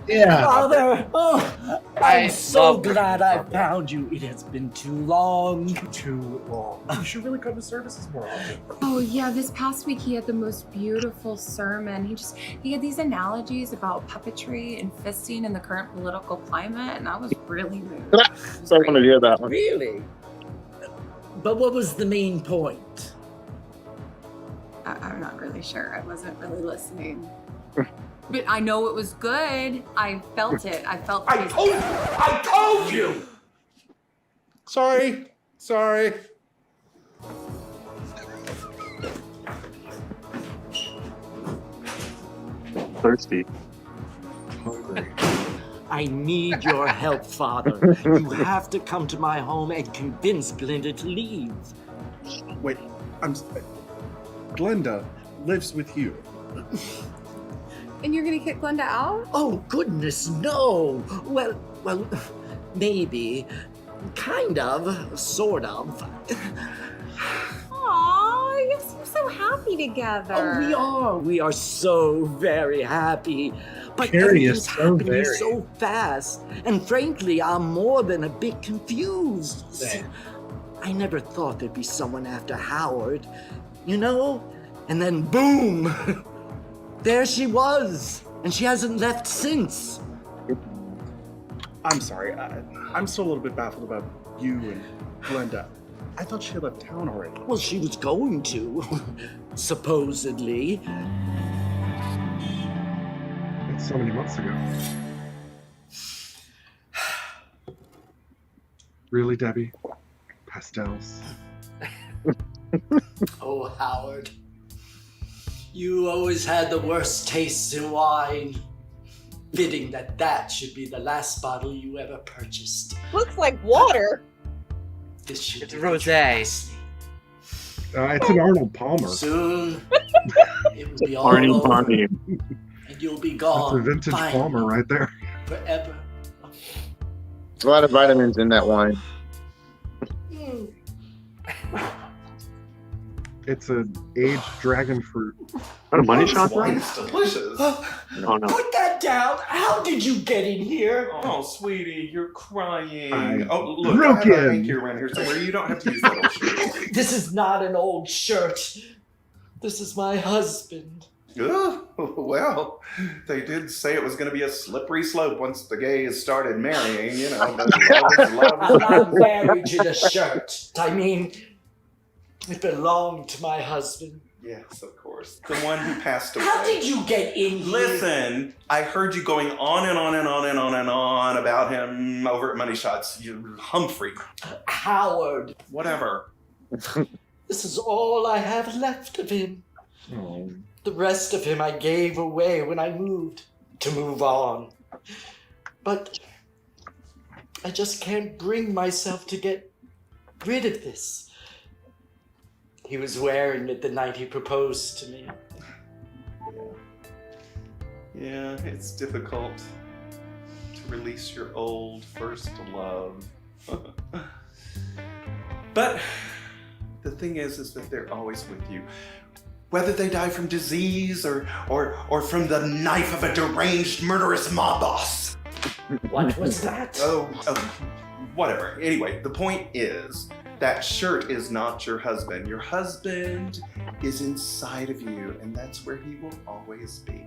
Yeah. Father! Oh, I'm so love glad I Father. found you. It has been too long. Too long. You should really come to services more often. Oh yeah, this past week he had the most beautiful sermon. He had these analogies about puppetry and fisting in the current political climate, and I was really moved. I want to hear that one. Really? But what was the main point? I'm not really sure. I wasn't really listening. But I know it was good. I felt it. I told you! Sorry. Thirsty. Hungry. I need your help, Father. You have to come to my home and convince Glenda to leave. Wait, Glenda lives with you. And you're gonna kick Glenda out? Oh, goodness, no. Well, maybe. Kind of. Sort of. Aw, you seem so happy together. Oh, we are so very happy. But Carrie is everything's so happening very. so fast. And frankly, I'm more than a bit confused. Same. I never thought there'd be someone after Howard, you know? And then boom! There she was! And she hasn't left since. I'm sorry. I'm still a little bit baffled about you and Glenda. I thought she had left town already. Well, she was going to, supposedly. That's so many months ago. Really, Debbie? Pastels. Oh, Howard. You always had the worst taste in wine. Fitting that should be the last bottle you ever purchased. Looks like water. This should It's be rosé. It's an Arnold Palmer. Soon, it will be all Barney over, Barney. and you'll be That's gone a vintage finally, Palmer right there. forever. A lot of vitamins in that wine. It's an aged dragon fruit. What a money shot there? It's delicious. Oh no. Put that down! How did you get in here? Oh, sweetie, you're crying. I Oh, look, broke I have a in. hanky around here somewhere. You don't have to use that old shirt. This is not an old shirt. This is my husband. Well, they did say it was going to be a slippery slope once the gays started marrying, you know. But love. I'm married to the shirt. I mean, it belonged to my husband. Yes, of course. The one who passed away. How did you get in here? Listen, I heard you going on and on and on and on and on about him over at Money Shots. You Humphrey. Howard. Whatever. This is all I have left of him. The rest of him I gave away when I moved to move on. But I just can't bring myself to get rid of this. He was wearing it the night he proposed to me. Yeah, it's difficult to release your old first love. But the thing is that they're always with you. Whether they die from disease or from the knife of a deranged, murderous mob boss. What was that? Oh, whatever. Anyway, the point is, that shirt is not your husband. Your husband is inside of you, and that's where he will always be.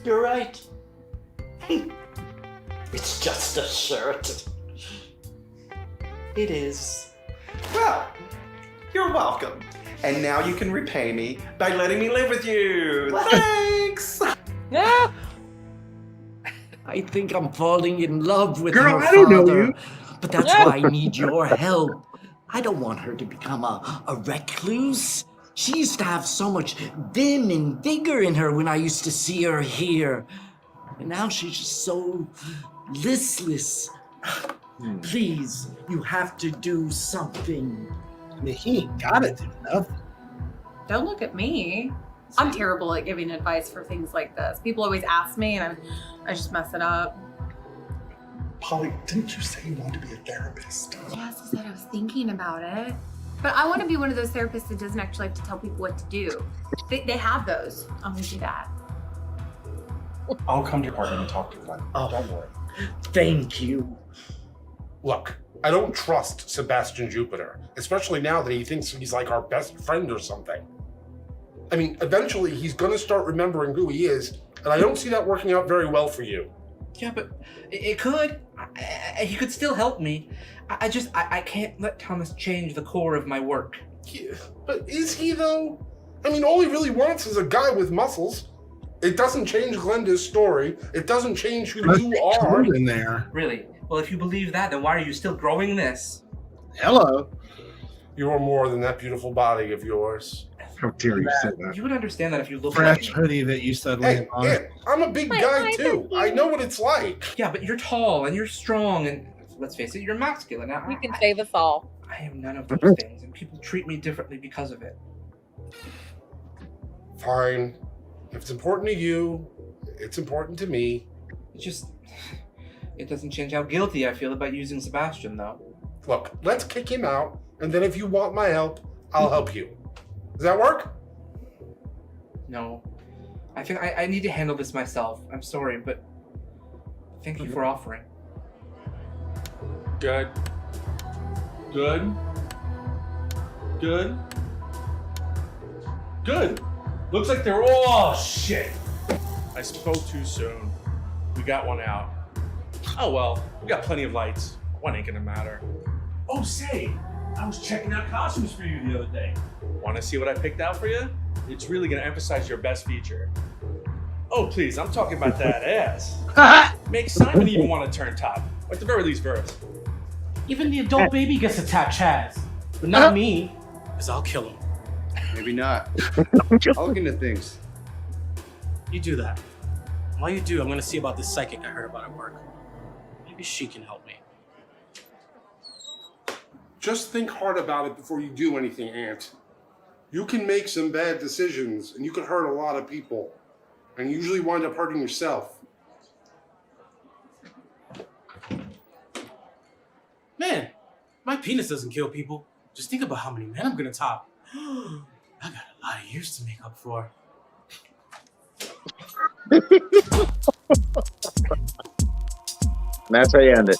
You're right. It's just a shirt. It is. Well, you're welcome. And now you can repay me by letting me live with you. Thanks! Yeah. I think I'm falling in love with Girl, her I don't know father. you. But that's why I need your help. I don't want her to become a recluse. She used to have so much vim and vigor in her when I used to see her here. And now she's just so listless. Please, you have to do something. I mean, he ain't gotta do nothing. Don't look at me. I'm terrible at giving advice for things like this. People always ask me and I just mess it up. Polly, didn't you say you wanted to be a therapist? Yes, I said I was thinking about it. But I want to be one of those therapists that doesn't actually have to tell people what to do. They have those. I'm going to do that. I'll come to your apartment and talk to you then. Oh, Don't worry. Thank you. Look, I don't trust Sebastian Jupiter, especially now that he thinks he's like our best friend or something. I mean, eventually he's gonna start remembering who he is, and I don't see that working out very well for you. Yeah, but it could. He could still help me. I can't let Thomas change the core of my work. Yeah, but is he though? I mean, all he really wants is a guy with muscles. It doesn't change Glenda's story. It doesn't change who you are. In there. Really? Well, if you believe that, then why are you still growing this? Hello. You are more than that beautiful body of yours. How dare you say that? You would understand that if you look Fresh like hoodie that you suddenly on. Hey, I'm a big guy too. I know what it's like. Yeah, but you're tall and you're strong and let's face it, you're masculine. You can save us all. I am none of those things, and people treat me differently because of it. Fine. If it's important to you, it's important to me. It doesn't change how guilty I feel about using Sebastian, though. Look, let's kick him out, and then if you want my help, I'll help you. Does that work? No. I think I need to handle this myself. I'm sorry, but thank you for offering. Good. Good. Good. Good. Looks like they're all shit. I spoke too soon. We got one out. Oh well, we got plenty of lights. One ain't gonna matter. Oh say, I was checking out costumes for you the other day. Want to see what I picked out for you? It's really gonna emphasize your best feature. Oh please, I'm talking about that ass. Make Simon even want to turn top. Or at the very least, Verse. Even the adult baby gets to tap Chaz. But not me, because I'll kill him. Maybe not. I'll look into things. You do that. While you do, I'm going to see about this psychic I heard about at work. Maybe she can help me. Just think hard about it before you do anything, Ant. You can make some bad decisions, and you can hurt a lot of people, and you usually wind up hurting yourself. Man, my penis doesn't kill people. Just think about how many men I'm going to top. I got a lot of years to make up for. That's how you end it.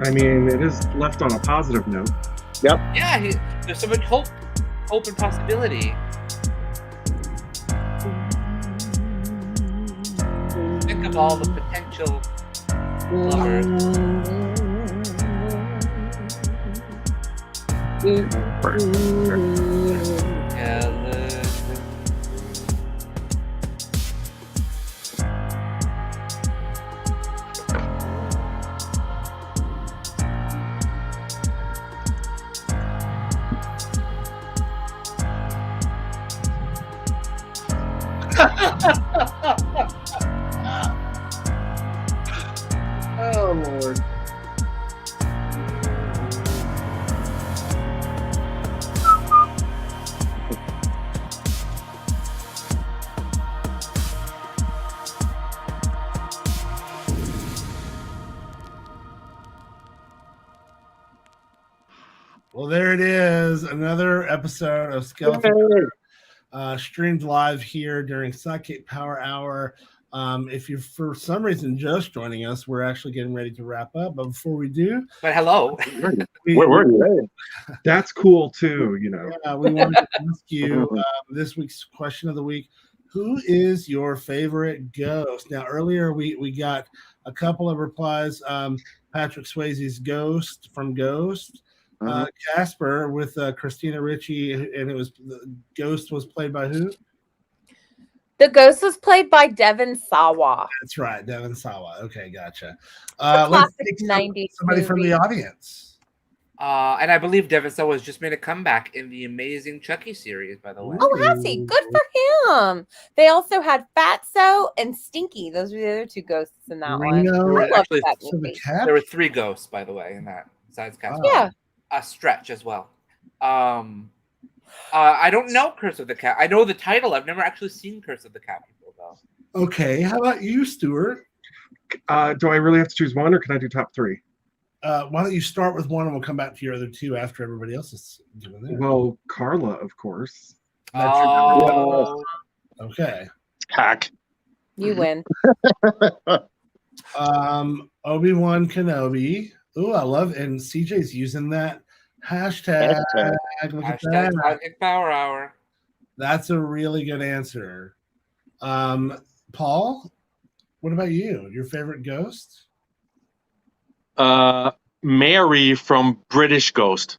I mean, it is left on a positive note. Yep. Yeah, there's so much hope and possibility. Think of all the potential lovers. Oh Lord. Well, there it is. Another episode of Skeleton streamed live here during SideKick Power Hour. If you're for some reason just joining us, we're actually getting ready to wrap up. But before we do, but hello, Where were you? That's cool too, you know. we wanted to ask you this week's question of the week: who is your favorite ghost? Now, earlier we got a couple of replies. Patrick Swayze's Ghost from Ghost. Casper with Christina Ricci, and it was the Ghost was played by who? The Ghost was played by Devon Sawa. That's right, Devon Sawa. Okay, gotcha. Let's Let's take take 90s somebody from the audience. And I believe Devon Sawa has just made a comeback in the amazing Chucky series, by the way. Oh, has he? Good for him. They also had Fatso and Stinky. Those were the other two ghosts in that one. There were I loved actually that movie. there were 3 ghosts, by the way, in that besides Casper. Yeah. A Stretch as well. I don't know Curse of the Cat. I know the title. I've never actually seen Curse of the Cat before, though. Okay, how about you, Stuart? Do I really have to choose one, or can I do top 3? Why don't you start with one, and we'll come back to your other 2 after everybody else is doing theirs. Well, Carla, of course. Okay. Hack. You win. Obi-Wan Kenobi. Ooh, I love, and CJ's using that hashtag. Look at that. SideKick Power Hour. That's a really good answer. Paul, what about you? Your favorite ghost? Mary from British Ghost.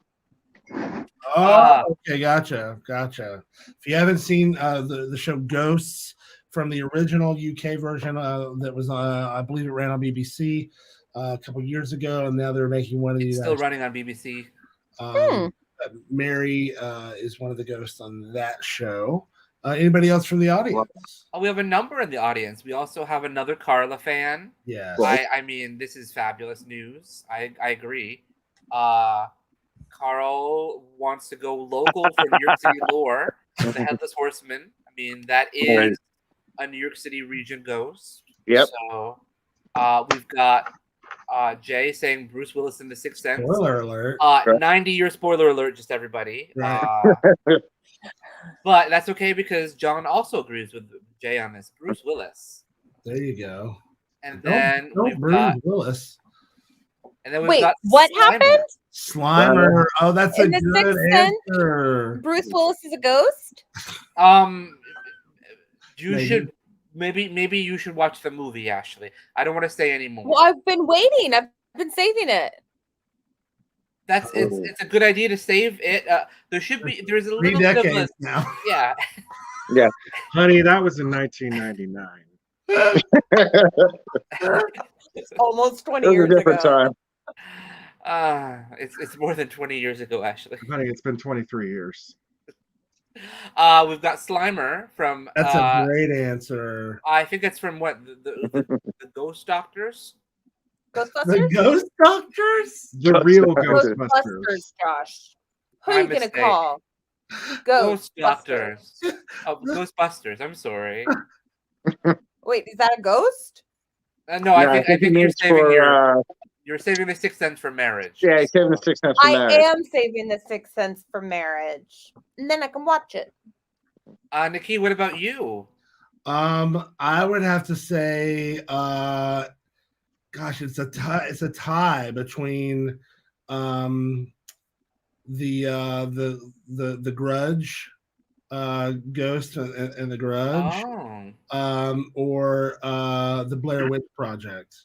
Oh, okay, gotcha. If you haven't seen the show Ghosts from the original UK version, that was I believe it ran on BBC a couple years ago, and now they're making one of these. Still running on BBC. Mary is one of the ghosts on that show. Anybody else from the audience? Oh, we have a number in the audience. We also have another Carla fan. Yeah. I mean, this is fabulous news. I agree. Carl wants to go local for New York City lore. The Headless Horseman. I mean, that is a New York City region ghost. Yep. So we've got Jay saying Bruce Willis in The Sixth Sense. Spoiler alert. 90-year spoiler alert, just everybody. But that's okay because John also agrees with Jay on this. Bruce Willis. There you go. And then we've Bruce got Willis. And then we've Wait, got what Slimer. happened? Slimer. Oh, that's a In The good Sixth Sense, answer. Bruce Willis is a ghost? You should maybe you should watch the movie, Ashley. I don't want to say anymore. Well, I've been waiting. I've been saving it. It's a good idea to save it. There's a 3 little bit of a decades now. yeah. Yeah. Honey, that was in 1999. Almost 20 It was years a different ago. time. It's more than 20 years ago, actually. Honey, it's been 23 years. We've got Slimer from. That's a great answer. I think it's from what the Ghost Doctors. Ghostbusters? The Ghost Doctors? The real Ghostbusters, Ghostbusters. Josh. Who My are you going to mistake. call? Ghost Doctors. Oh, Ghostbusters. I'm sorry. Wait, is that a ghost? No, I think it you're means saving for, you're saving The Sixth Sense for marriage. Yeah, he's saving The Sixth Sense for I marriage. am saving The Sixth Sense for marriage. And then I can watch it. Nikki, what about you? I would have to say gosh, it's a tie. It's a tie between the Grudge Ghost and the Grudge, or the Blair Witch Project.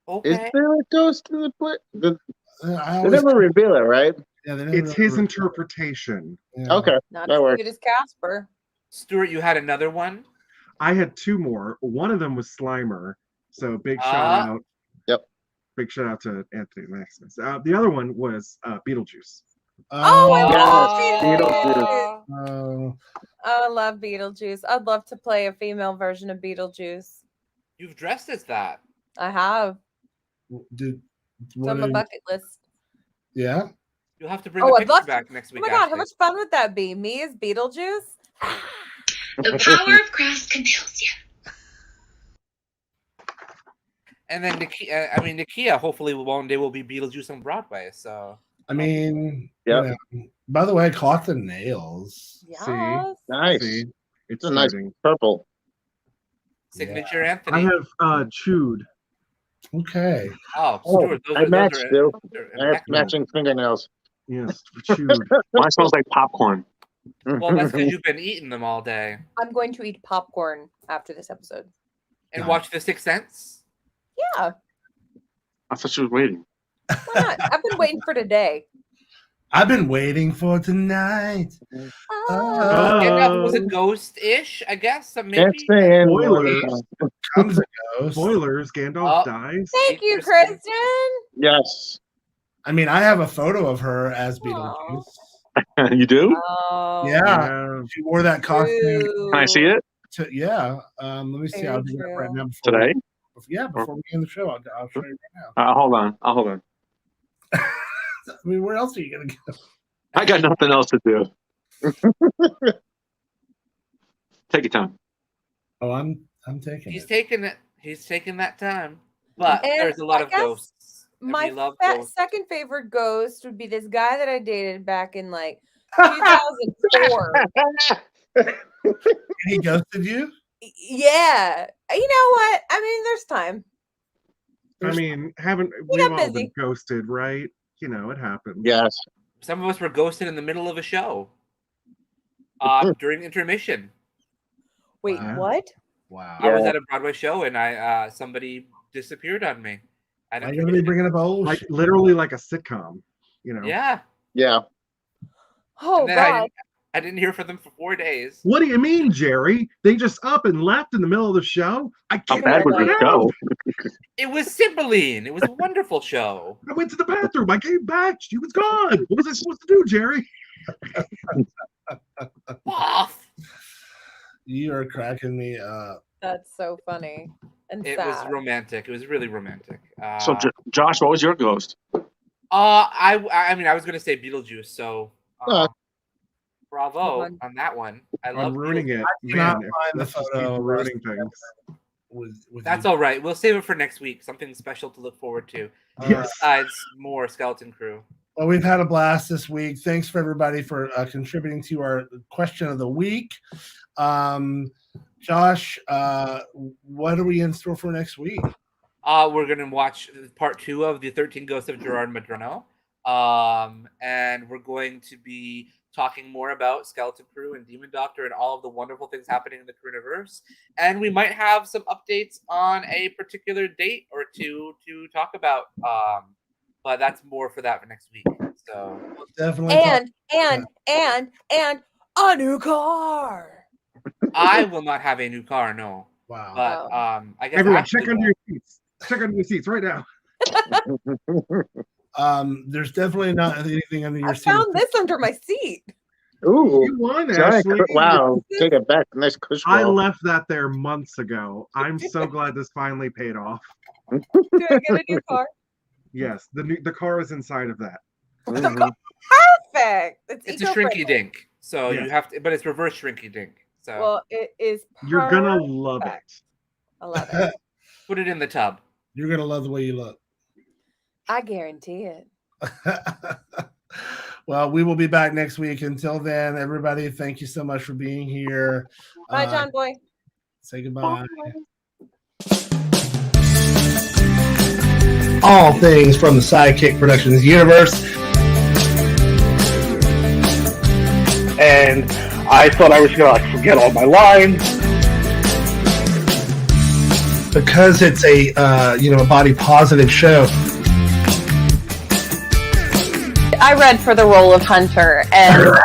Okay. Is there a ghost in the play? They always- never reveal it, right? Yeah, It's his interpretation. Okay, Not that as works. good as Casper. Stuart, you had another one? I had two more. One of them was Slimer. So big shout out. Yep. Big shout out to Anthony Maximus. The other one was Beetlejuice. Oh, I love Beetlejuice. Beetlejuice. I love Beetlejuice. I'd love to play a female version of Beetlejuice. You've dressed as that. I have. Did It's on my bucket list. Yeah. You'll have to bring Oh, the I'd picture love to. back next week. Oh my god, how Ashley. much fun would that be? Me as Beetlejuice? The power of grass compels you. And then Nakia, hopefully one day will be Beetlejuice on Broadway. So I mean, yeah. By the way, clock the nails. Yes. Nice. See? It's a nice purple. signature I Anthony. have Chewed. Okay. Oh, Stuart, I those match, are Bill. they're I have matching fingernails. Yes, Chewed. Mine smells like popcorn. Well, that's because you've been eating them all day. I'm going to eat popcorn after this episode. And watch The Sixth Sense? Yeah. I thought she was waiting. Why not? I've been waiting for today. I've been waiting for tonight. Gandalf was a ghost-ish, I guess. Maybe. Spoilers. Comes a ghost. Spoilers. Gandalf dies. Thank you, Kristen. Yes. I mean, I have a photo of her as Beetlejuice. You do? Oh. Yeah. She wore that costume. Can I see it? Yeah. Let me see. I'll do that right now. Today? Before we end the show, I'll show you right now. Hold on. I'll hold on. I mean, where else are you going to go? I got nothing else to do. Take your time. Oh, I'm taking He's it. taking it. He's taking that time. But And there's a lot I of guess ghosts. And My we love ghosts. second favorite ghost would be this guy that I dated back in like 2004. He ghosted you? Yeah. You know what? I mean, there's time. I mean, we've got all busy. been ghosted, right? You know, it happens. Yes. Some of us were ghosted in the middle of a show. During intermission. Wait, what? Wow. I was at a Broadway show and I somebody disappeared on me. Why are you going to be bringing up old Like shit? literally like a sitcom, you know. Yeah. Yeah. Oh, And then God. I didn't hear from them for 4 days. What do you mean, Jerry? They just up and left in the middle of the show? I How can't bad was figure the it show? out. It was Cymbeline. It was a wonderful show. I went to the bathroom. I came back. She was gone. What was I supposed to do, Jerry? Off. You are cracking me up. That's so funny and It sad. was romantic. It was really romantic. So, Josh, what was your ghost? I mean, I was gonna say Beetlejuice. So, bravo One. on that one. I I'm love ruining Beetlejuice. it. I cannot Man, find the let's just keep photo. ruining things. With That's you. all right. We'll save it for next week. Something special to look forward to. Yes. Besides more Skeleton Crew. Well, we've had a blast this week. Thanks for everybody for contributing to our question of the week. Josh, what are we in store for next week? We're gonna watch part 2 of the 13 Ghosts of Gerard Medrano. And we're going to be talking more about Skeleton Crew and Demon Doctor and all of the wonderful things happening in the Crewniverse. And we might have some updates on a particular date or two to talk about. But that's more for that for next week. So Definitely. And a new car. I will not have a new car, no. Wow. But I guess Everyone, Ashley check under your seats. Check under your seats right now. There's definitely not anything under your I seat. found this under my seat. Ooh. You won, Giant Ashley. wow. Take it back. Nice cushion. I left that there months ago. I'm so glad this finally paid off. Do I get a new car? Yes, the car is inside of that. Perfect. It's a shrinky dink. So Yeah. you have to, but it's reverse shrinky dink. So Well, it is. You're gonna love it. perfect. I love it. put it in the tub. You're gonna love the way you look. I guarantee it. Well, we will be back next week. Until then, everybody, thank you so much for being here. Bye, John Boy. Say goodbye. Bye. all things from the SideKick Productions universe. And I thought I was gonna forget all my lines. Because it's a a body positive show. I read for the role of Hunter, and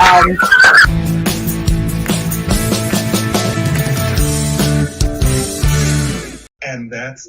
And that's